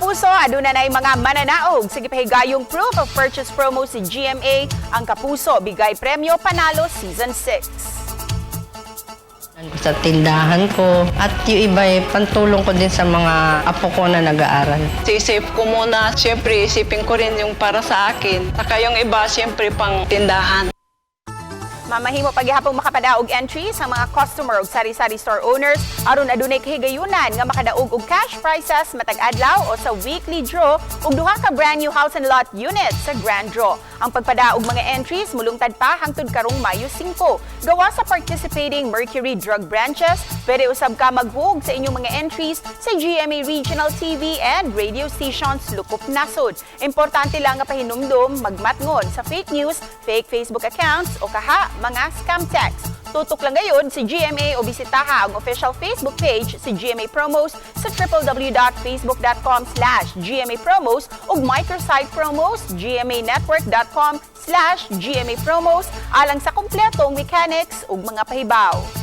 Kapuso, aduna na mga mananaog. Sige pahigayong proof of purchase promo si GMA. Ang Kapuso, bigay premyo panalo Season 6. Sa tindahan ko at yung iba pantulong ko din sa mga apo ko na nag-aaral. Sisave ko muna, siyempre isipin ko rin yung para sa akin. Saka yung iba, siyempre pang tindahan. Mamahimo paghihapong makapadaog entry sa mga customer ug sari-sari store owners aron adunay kahigayunan nga makadaog og cash prizes matag adlaw o sa weekly draw ug duha ka brand new house and lot units sa grand draw. Ang pagpadaog mga entries mulungtad pa hangtod karong Mayo 5. Gawa sa participating Mercury Drug branches, pwede usab ka maghug sa inyong mga entries sa GMA Regional TV and radio stations lukop nasod. Importante lang nga pahinumdum magmatngon sa fake news, fake Facebook accounts o kaha mga scam texts. Tutok lang gayon si GMA o bisitaha ang official Facebook page si GMA Promos sa www.facebook.com/GMA Promos ug microsite promos gmanetwork.com/GMA Promos alang sa kompletong mechanics ug mga pahibaw.